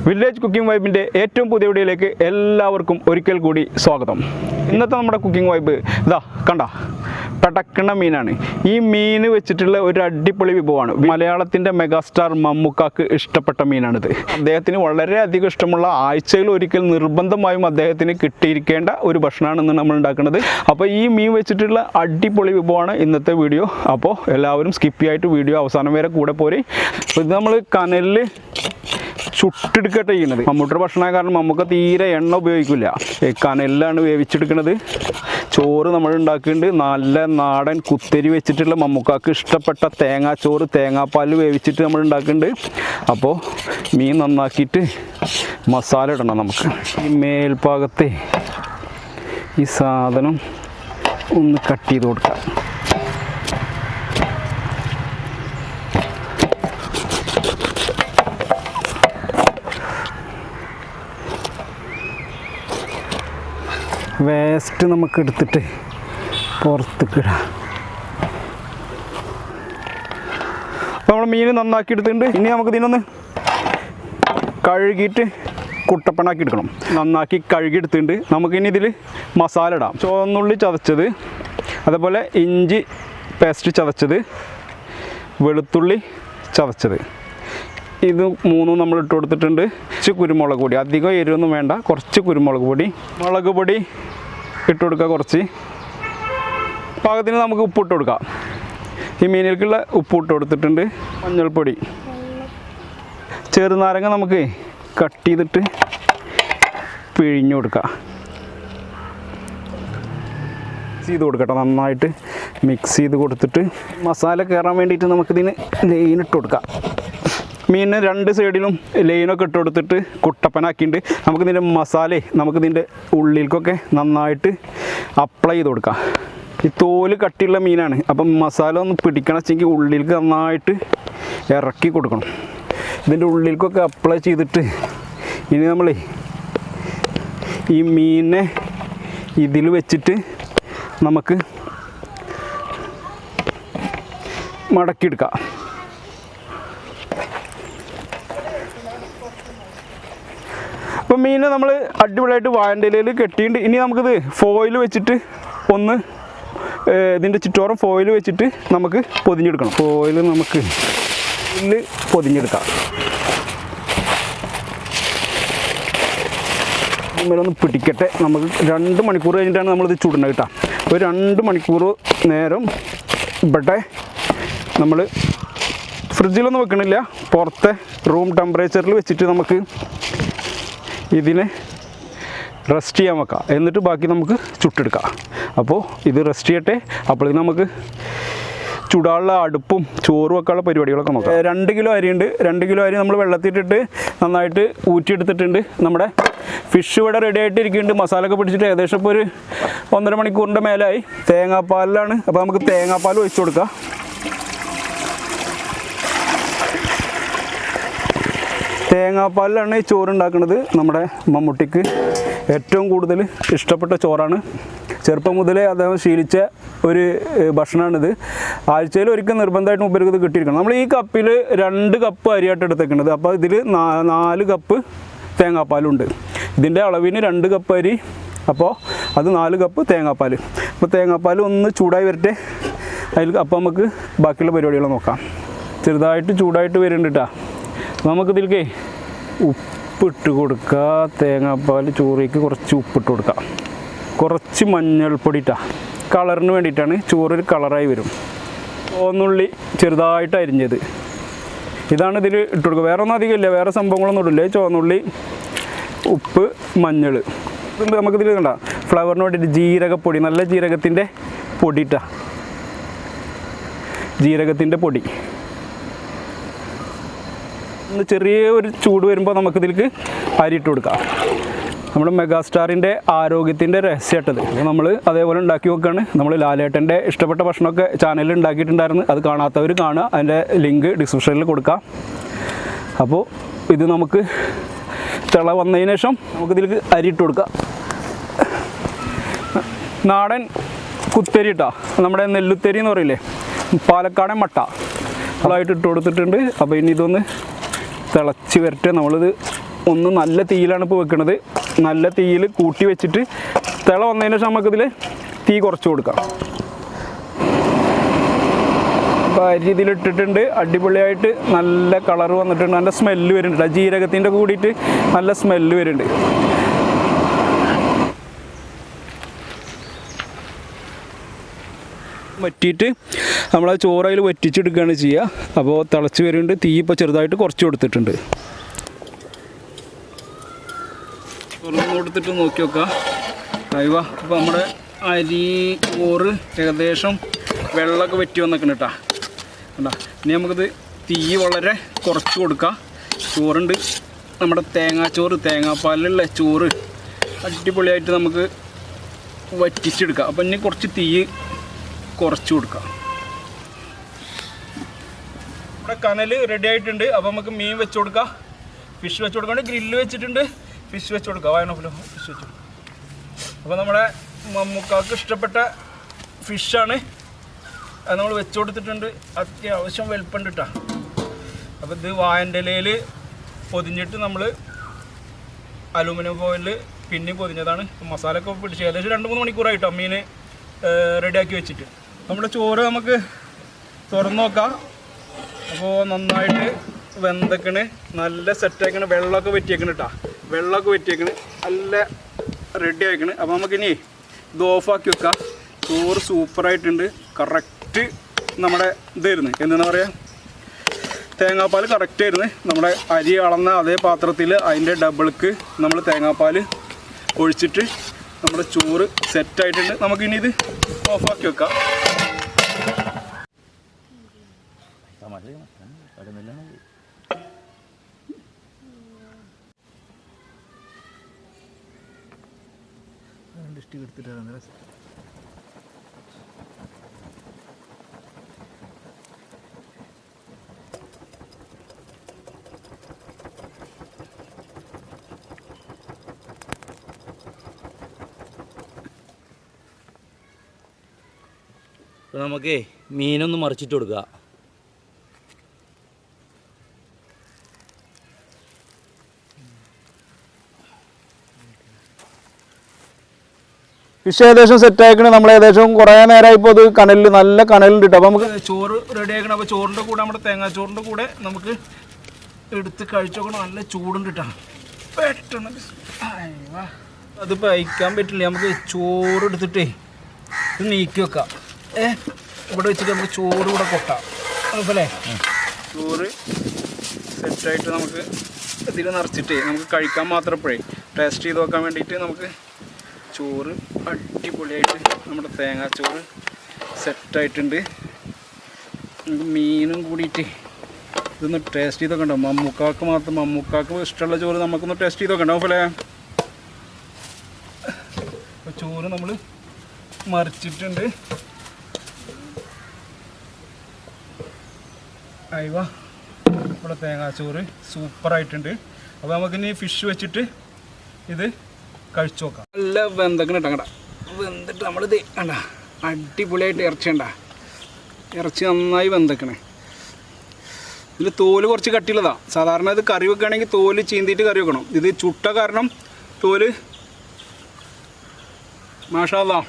Village cooking വൈബിൻ്റെ ഏറ്റവും പുതിയ വീഡിയോയിലേക്ക് എല്ലാവർക്കും ഒരിക്കൽ കൂടി സ്വാഗതം. ഇന്നത്തെ നമ്മുടെ കുക്കിംഗ് വൈബ് ഇതാ കണ്ട പടക്കണ മീനാണ്. ഈ മീൻ വെച്ചിട്ടുള്ള ഒരു അടിപൊളി വിഭവമാണ്. മലയാളത്തിൻ്റെ മെഗാസ്റ്റാർ മമ്മൂക്കാക്ക് ഇഷ്ടപ്പെട്ട മീനാണിത്. അദ്ദേഹത്തിന് വളരെയധികം ഇഷ്ടമുള്ള ആഴ്ചയിൽ ഒരിക്കൽ നിർബന്ധമായും അദ്ദേഹത്തിന് കിട്ടിയിരിക്കേണ്ട ഒരു ഭക്ഷണമാണെന്ന് നമ്മൾ ഉണ്ടാക്കുന്നത്. അപ്പോൾ ഈ മീൻ വെച്ചിട്ടുള്ള അടിപൊളി വിഭവമാണ് ഇന്നത്തെ വീഡിയോ. അപ്പോൾ എല്ലാവരും സ്കിപ്പ് ആയിട്ട് വീഡിയോ അവസാനം വരെ കൂടെ പോരെ. അപ്പോൾ ഇത് നമ്മൾ കനലിൽ ചുട്ടെടുക്കട്ടെ ചെയ്യുന്നത്. മമ്മൂട്ടിയുടെ ഭക്ഷണമായ കാരണം നമുക്ക് തീരെ എണ്ണ ഉപയോഗിക്കില്ല. കനലിലാണ് വേവിച്ചെടുക്കുന്നത്. ചോറ് നമ്മൾ ഉണ്ടാക്കുന്നുണ്ട്. നല്ല നാടൻ കുത്തരി വെച്ചിട്ടുള്ള മമ്മൂക്കാക്ക് ഇഷ്ടപ്പെട്ട തേങ്ങാച്ചോറ്, തേങ്ങാപ്പാൽ വേവിച്ചിട്ട് നമ്മൾ ഉണ്ടാക്കുന്നുണ്ട്. അപ്പോൾ മീൻ നന്നാക്കിയിട്ട് മസാല ഇടണം. നമുക്ക് ഈ മേൽഭാഗത്തെ ഈ സാധനം ഒന്ന് കട്ട് ചെയ്ത് കൊടുക്കാം. വേസ്റ്റ് നമുക്ക് എടുത്തിട്ട് പുറത്തേക്ക് ഇടാം. അപ്പോൾ നമ്മൾ മീൻ നന്നാക്കി എടുത്തിട്ടുണ്ട്. ഇനി നമുക്ക് ഇതിനൊന്ന് കഴുകിയിട്ട് കുട്ടപ്പനാക്കി എടുക്കണം. നന്നാക്കി കഴുകി എടുത്തിട്ടുണ്ട്. നമുക്കിനി ഇതിൽ മസാല ഇടാം. ചുവന്നുള്ളി ചതച്ചത്, അതേപോലെ ഇഞ്ചി പേസ്റ്റ് ചതച്ചത്, വെളുത്തുള്ളി ചതച്ചത്, ഇത് മൂന്നും നമ്മൾ ഇട്ട് കൊടുത്തിട്ടുണ്ട്. കുറച്ച് കുരുമുളക് പൊടി, അധികം എരിവൊന്നും വേണ്ട, കുറച്ച് കുരുമുളക് പൊടി, മുളക് പൊടി ഇട്ട് കൊടുക്കുക. കുറച്ച് പാകത്തിന് നമുക്ക് ഉപ്പിട്ട് കൊടുക്കാം. ഈ മീനിലേക്കുള്ള ഉപ്പ് ഇട്ട് കൊടുത്തിട്ടുണ്ട്. മഞ്ഞൾപ്പൊടി, ചെറുനാരങ്ങ നമുക്ക് കട്ട് ചെയ്തിട്ട് പിഴിഞ്ഞു കൊടുക്കുക. മിക്സ് ചെയ്ത് കൊടുക്കട്ടെ. നന്നായിട്ട് മിക്സ് ചെയ്ത് കൊടുത്തിട്ട് മസാല കയറാൻ വേണ്ടിയിട്ട് നമുക്കിതിന് ലെയിനിട്ട് കൊടുക്കാം. മീനിന് രണ്ട് സൈഡിലും ലൈനൊക്കെ ഇട്ട് കൊടുത്തിട്ട് കുട്ടപ്പനാക്കിയിട്ട് നമുക്കിതിൻ്റെ നമുക്കിതിൻ്റെ ഉള്ളിലേക്കൊക്കെ നന്നായിട്ട് അപ്ലൈ ചെയ്ത് കൊടുക്കാം. ഈ തോല് കട്ടിയുള്ള മീനാണ്. അപ്പം മസാല ഒന്ന് പിടിക്കണം വെച്ചെങ്കിൽ ഉള്ളിലേക്ക് നന്നായിട്ട് ഇറക്കി കൊടുക്കണം. ഇതിൻ്റെ ഉള്ളിലേക്കൊക്കെ അപ്ലൈ ചെയ്തിട്ട് ഇനി നമ്മൾ ഈ മീനിനെ ഇതിൽ വെച്ചിട്ട് നമുക്ക് മടക്കിയെടുക്കാം. അപ്പോൾ മീൻ നമ്മൾ അടിപൊളിയായിട്ട് വാഴൻ്റെ ഇലയിൽ കെട്ടിയിട്ട് ഇനി നമുക്കിത് ഫോയിൽ വെച്ചിട്ട് ഒന്ന് ഇതിൻ്റെ ചുറ്റോറം ഫോയിൽ വെച്ചിട്ട് നമുക്ക് പൊതിഞ്ഞെടുക്കണം. ഫോയിൽ നമുക്ക് ഇതിൽ പൊതിഞ്ഞെടുക്കാം. ഇമ്മലൊന്ന് പിടിക്കട്ടെ. നമുക്ക് 2 മണിക്കൂർ കഴിഞ്ഞിട്ടാണ് നമ്മളിത് ചുടുന്നത് കേട്ടോ. ഒരു 2 മണിക്കൂർ നേരം ഇവിടെ നമ്മൾ ഫ്രിഡ്ജിലൊന്നും വെക്കണില്ല, പുറത്തെ റൂം ടെമ്പറേച്ചറിൽ വെച്ചിട്ട് നമുക്ക് ഇതിനെ റെസ്റ്റ് ചെയ്യാൻ വെക്കാം. എന്നിട്ട് ബാക്കി നമുക്ക് ചുട്ടെടുക്കാം. അപ്പോൾ ഇത് റെസ്റ്റ് ചെയ്യട്ടെ. അപ്പോൾ നമുക്ക് ചുടാനുള്ള അടുപ്പും ചോറും വെക്കാനുള്ള പരിപാടികളൊക്കെ നോക്കാം. 2 കിലോ അരിയുണ്ട്. 2 കിലോ അരി നമ്മൾ വെള്ളത്തിട്ടിട്ട് നന്നായിട്ട് ഊറ്റിയെടുത്തിട്ടുണ്ട്. നമ്മുടെ ഫിഷ് ഇവിടെ റെഡി ആയിട്ട് ഇരിക്കുന്നുണ്ട്. മസാല ഒക്കെ പിടിച്ചിട്ട് ഏകദേശം ഇപ്പോൾ ഒരു 1.5 മണിക്കൂറിൻ്റെ മേലായി. തേങ്ങാപ്പാലിലാണ്. അപ്പോൾ നമുക്ക് തേങ്ങാപ്പാൽ ഒഴിച്ചു കൊടുക്കാം. തേങ്ങാപ്പാലിലാണ് ഈ ചോറുണ്ടാക്കുന്നത്. നമ്മുടെ മമ്മൂട്ടിക്ക് ഏറ്റവും കൂടുതൽ ഇഷ്ടപ്പെട്ട ചോറാണ്. ചെറുപ്പം മുതലേ അദ്ദേഹം ശീലിച്ച ഒരു ഭക്ഷണമാണിത്. ആഴ്ചയിൽ ഒരിക്കൽ നിർബന്ധമായിട്ട് മുമ്പ് ഇത് കിട്ടിയിരിക്കണം. നമ്മൾ ഈ കപ്പിൽ 2 കപ്പ് അരിയായിട്ട് എടുത്തേക്കുന്നത്. അപ്പോൾ ഇതിൽ 4 കപ്പ് തേങ്ങാപ്പാലുണ്ട്. ഇതിൻ്റെ അളവിന് 2 കപ്പ് അരി, അപ്പോൾ അത് 4 കപ്പ് തേങ്ങാപ്പാൽ. അപ്പോൾ തേങ്ങാപ്പാൽ ഒന്ന് ചൂടായി വരട്ടെ. അപ്പോൾ നമുക്ക് ബാക്കിയുള്ള പരിപാടികൾ നോക്കാം. ചെറുതായിട്ട് ചൂടായിട്ട് വരുന്നുണ്ട് കേട്ടോ. നമുക്കിതിലേക്ക് ഉപ്പിട്ട് കൊടുക്കുക. തേങ്ങാപ്പാൽ ചോറിലേക്ക് കുറച്ച് ഉപ്പിട്ട് കൊടുക്കാം. കുറച്ച് മഞ്ഞൾപ്പൊടി ഇട്ടാ കളറിന് വേണ്ടിയിട്ടാണ്. ചോറിൽ കളറായി വരും. ചുവന്നുള്ളി ചെറുതായിട്ട് അരിഞ്ഞത് ഇതാണ് ഇതിൽ ഇട്ട് കൊടുക്കുക. വേറെ ഒന്നും അധികം ഇല്ല, വേറെ സംഭവങ്ങളൊന്നും ഇടില്ല. ചുവന്നുള്ളി, ഉപ്പ്, മഞ്ഞൾ. നമുക്കിതിൽ കണ്ട ഫ്ലവറിന് വേണ്ടിയിട്ട് ജീരകപ്പൊടി, നല്ല ജീരകത്തിൻ്റെ പൊടി ഇട്ടാ, ജീരകത്തിൻ്റെ പൊടി. ഒന്ന് ചെറിയ ഒരു ചൂട് വരുമ്പോൾ നമുക്കിതിലേക്ക് അരിയിട്ട് കൊടുക്കാം. നമ്മുടെ മെഗാസ്റ്റാറിൻ്റെ ആരോഗ്യത്തിൻ്റെ രഹസ്യമായിട്ടത്. നമ്മൾ അതേപോലെ ഉണ്ടാക്കി നോക്കുകയാണ്. നമ്മൾ ലാലേട്ടൻ്റെ ഇഷ്ടപ്പെട്ട ഭക്ഷണമൊക്കെ ചാനലിൽ ഉണ്ടാക്കിയിട്ടുണ്ടായിരുന്നു. അത് കാണാത്തവർ കാണുക. അതിൻ്റെ ലിങ്ക് ഡിസ്ക്രിപ്ഷനിൽ കൊടുക്കാം. അപ്പോൾ ഇത് നമുക്ക് തിള വന്നതിന് ശേഷം നമുക്കിതിലേക്ക് അരിയിട്ട് കൊടുക്കാം. നാടൻ കുത്തരി ഇട്ടാ, നമ്മുടെ നെല്ലുത്തരി എന്ന് പറയില്ലേ, പാലക്കാടൻ മട്ട ായിട്ട് ഇട്ട് കൊടുത്തിട്ടുണ്ട്. അപ്പോൾ ഇനി ഇതൊന്ന് തിളച്ച് വരട്ടെ. നമ്മളിത് ഒന്ന് നല്ല തീയിലാണ് ഇപ്പോൾ വെക്കുന്നത്. നല്ല തീയിൽ കൂട്ടി വെച്ചിട്ട് തിള വന്നതിന് ശേഷം നമുക്കിതിൽ തീ കുറച്ച് കൊടുക്കാം. അപ്പോൾ അരി ഇതിലിട്ടിട്ടുണ്ട്. അടിപൊളിയായിട്ട് നല്ല കളർ വന്നിട്ടുണ്ട്. നല്ല സ്മെല്ല് വരുന്നുണ്ട്. ആ ജീരകത്തിൻ്റെ കൂടിയിട്ട് നല്ല സ്മെല്ല് വരുന്നുണ്ട്. വറ്റിയിട്ട് നമ്മൾ ആ ചോറ് അതിൽ വറ്റിച്ചെടുക്കുകയാണ് ചെയ്യുക. അപ്പോൾ തിളച്ച് വരുന്നുണ്ട്. തീ ഇപ്പോൾ ചെറുതായിട്ട് കുറച്ച് കൊടുത്തിട്ടുണ്ട്. തുറന്ന് കൊടുത്തിട്ട് നോക്കി നോക്കാം. അയവ ഇപ്പോൾ നമ്മുടെ അരി ചോറ് ഏകദേശം വെള്ളമൊക്കെ വറ്റി വന്നിക്കണം കേട്ടോ. കണ്ടാ, ഇനി നമുക്കിത് തീ വളരെ കുറച്ച് കൊടുക്കാം. ചോറുണ്ട് നമ്മുടെ തേങ്ങാച്ചോറ്, തേങ്ങാപ്പാലിലുള്ള ചോറ് അടിപൊളിയായിട്ട് നമുക്ക് വറ്റിച്ചെടുക്കാം. അപ്പം ഇനി കുറച്ച് തീ കുറച്ച് കൊടുക്കാം. നമ്മുടെ കനൽ റെഡി ആയിട്ടുണ്ട്. അപ്പോൾ നമുക്ക് മീൻ വെച്ച് കൊടുക്കാം. ഫിഷ് വെച്ച് കൊടുക്കാണ്ട് ഗ്രില്ല് വെച്ചിട്ടുണ്ട്. ഫിഷ് വെച്ച് കൊടുക്കാം. വായനോഫിലോ ഫിഷ് വെച്ച് കൊടുക്കാം. അപ്പോൾ നമ്മുടെ മമ്മൂക്കാക്ക് ഇഷ്ടപ്പെട്ട ഫിഷാണ്. അത് നമ്മൾ വെച്ച് കൊടുത്തിട്ടുണ്ട്. അത്യാവശ്യം വലുപ്പമുണ്ട് കേട്ടോ. അപ്പോൾ ഇത് വായൻ്റെ ഇലയിൽ പൊതിഞ്ഞിട്ട് നമ്മൾ അലൂമിനിയം ഫോയിലിൽ പിന്നെ പൊതിഞ്ഞതാണ്. മസാലയൊക്കെ പിടിച്ച് ഏകദേശം 2-3 മണിക്കൂറായിട്ടോ മീൻ റെഡിയാക്കി വെച്ചിട്ട്. നമ്മുടെ ചോറ് നമുക്ക് തുറന്ന് നോക്കാം. അപ്പോൾ നന്നായിട്ട് വെന്തക്കണ്, നല്ല സെറ്റാക്കണ്. വെള്ളമൊക്കെ വെറ്റിയേക്കണ് കേട്ടോ. വെള്ളമൊക്കെ വെറ്റിയേക്കണ്, നല്ല റെഡി ആയിക്കണ്. അപ്പോൾ നമുക്കിനി ഇത് ഓഫാക്കി വെക്കാം. ചോറ് സൂപ്പറായിട്ടുണ്ട്. കറക്റ്റ് നമ്മുടെ ഇതായിരുന്നു, എന്താ പറയുക, തേങ്ങാപ്പാൽ കറക്റ്റായിരുന്നു. നമ്മുടെ അരി അളന്ന അതേ പാത്രത്തിൽ അതിൻ്റെ ഡബിൾക്ക് നമ്മൾ തേങ്ങാപ്പാൽ ഒഴിച്ചിട്ട് നമ്മുടെ ചോറ് സെറ്റായിട്ടുണ്ട്. നമുക്കിനി ഇത് ഓഫാക്കി വെക്കാം. അപ്പോൾ നമുക്ക് മീനൊന്ന് മറിച്ചിട്ട് കൊടുക്കുക. ഫിഷ് ഏകദേശം സെറ്റ് ആയിക്കണ്. നമ്മൾ ഏകദേശം കുറേ നേരമായി ഇപ്പോൾ അത് കനലിൽ നല്ല കനലുണ്ട് കേട്ടോ. അപ്പോൾ നമുക്ക് ചോറ് റെഡി ആക്കണം. അപ്പോൾ ചോറിൻ്റെ കൂടെ നമ്മുടെ തേങ്ങാച്ചോറിൻ്റെ കൂടെ നമുക്ക് എടുത്ത് കഴിച്ചു നോക്കണം. നല്ല ചൂടുണ്ട് കേട്ടോ. പെട്ടെന്ന് അതിപ്പോൾ അയക്കാൻ പറ്റില്ല. നമുക്ക് ചോറ് എടുത്തിട്ടേ ഇത് നീക്കി വെക്കാം. ഇവിടെ വെച്ചിട്ട് നമുക്ക് ചോറ് കൂടെ കൊട്ടാം. അതുപോലെ ചോറ് സെറ്റായിട്ട് നമുക്ക് ഇതിൽ നിറച്ചിട്ടേ നമുക്ക് കഴിക്കാൻ മാത്രപ്പോഴേ ടേസ്റ്റ് ചെയ്ത് നോക്കാൻ വേണ്ടിയിട്ട് നമുക്ക് ചോറ് അടിപൊളിയായിട്ട് നമ്മുടെ തേങ്ങാച്ചോറ് സെറ്റായിട്ടുണ്ട്. നമുക്ക് മീനും കൂടിയിട്ട് ഇതൊന്ന് ടേസ്റ്റ് ചെയ്ത് നോക്കണ്ടോ. മമ്മൂക്കാക്ക് ഇഷ്ടമുള്ള ചോറ് നമുക്കൊന്ന് ടേസ്റ്റ് ചെയ്ത് നോക്കണ്ടോ. അതുപോലെ ചോറ് നമ്മൾ മറിച്ചിട്ടുണ്ട്. അയവ ഇവിടെ തേങ്ങാച്ചോറ് സൂപ്പറായിട്ടുണ്ട്. അപ്പോൾ നമുക്കിനി ഫിഷ് വെച്ചിട്ട് ഇത് കഴിച്ചു നോക്കാം. നല്ല വെന്തക്കണം കേട്ടോ. കണ്ട വെന്തിട്ട് നമ്മളിത് കണ്ട അടിപൊളിയായിട്ട് ഇറച്ചി കണ്ട ഇറച്ചി നന്നായി വെന്തക്കണേ. ഇതിൽ തോല് കുറച്ച് കട്ടിയുള്ളതാണ്. സാധാരണ ഇത് കറി വെക്കുകയാണെങ്കിൽ തോല് ചീന്തിയിട്ട് കറി വെക്കണം. ഇത് ചുട്ട കാരണം തോല് മാഷാ അല്ലാ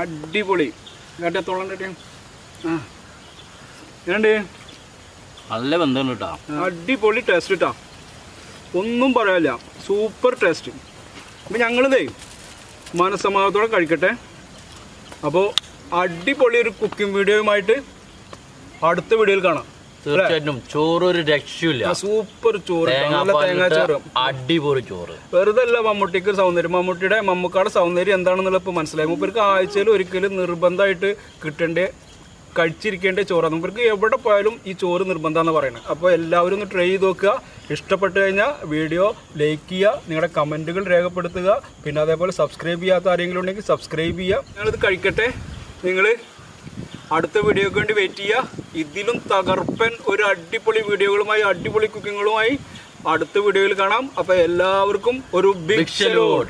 അടിപൊളി. കാട്ടിയത്തോളം കേട്ടോ. ആ എങ്ങനെയുണ്ട്? നല്ല ബന്ധമുണ്ട് കേട്ടോ. അടിപൊളി ടേസ്റ്റ് കേട്ടോ. ഒന്നും പറയാനില്ല. Super taste. അപ്പം ഞങ്ങളിതേ മനസ്സമാധാനത്തോടെ കഴിക്കട്ടെ. അപ്പോൾ അടിപൊളി ഒരു കുക്കിംഗ് വീഡിയോയുമായിട്ട് അടുത്ത വീഡിയോയിൽ കാണാം. തീർച്ചയായിട്ടും ചോറ് ഒരു രക്ഷയില്ല. സൂപ്പർ ചോറ്, നല്ല തേങ്ങാച്ചോറ്, അടിപൊളി ചോറ്. വെറുതെ അല്ല മമ്മൂട്ടിക്ക് സൗന്ദര്യം. മമ്മൂക്കാടെ സൗന്ദര്യം എന്താണെന്നുള്ള ഇപ്പോൾ മനസ്സിലായി. മൂപ്പർക്ക് ആഴ്ചയിൽ ഒരിക്കലും നിർബന്ധമായിട്ട് കഴിച്ചിരിക്കേണ്ട ചോറാണ്. നമുക്ക് എവിടെ പോയാലും ഈ ചോറ് നിർബന്ധമെന്ന് പറയുന്നത്. അപ്പോൾ എല്ലാവരും ഒന്ന് ട്രൈ ചെയ്ത് നോക്കുക. ഇഷ്ടപ്പെട്ട് കഴിഞ്ഞാൽ വീഡിയോ ലൈക്ക് ചെയ്യുക, നിങ്ങളുടെ കമൻറ്റുകൾ രേഖപ്പെടുത്തുക. പിന്നെ അതേപോലെ സബ്സ്ക്രൈബ് ചെയ്യാത്ത ആരെങ്കിലും ഉണ്ടെങ്കിൽ സബ്സ്ക്രൈബ് ചെയ്യുക. ഞങ്ങളിത് കഴിക്കട്ടെ. നിങ്ങൾ അടുത്ത വീഡിയോക്ക് വേണ്ടി വെയിറ്റ് ചെയ്യുക. ഇതിലും തകർപ്പൻ ഒരു അടിപൊളി വീഡിയോകളുമായി, അടിപൊളി കുക്കിങ്ങുകളുമായി അടുത്ത വീഡിയോയിൽ കാണാം. അപ്പോൾ എല്ലാവർക്കും ഒരു ബിഗ് സല്യൂട്ട്.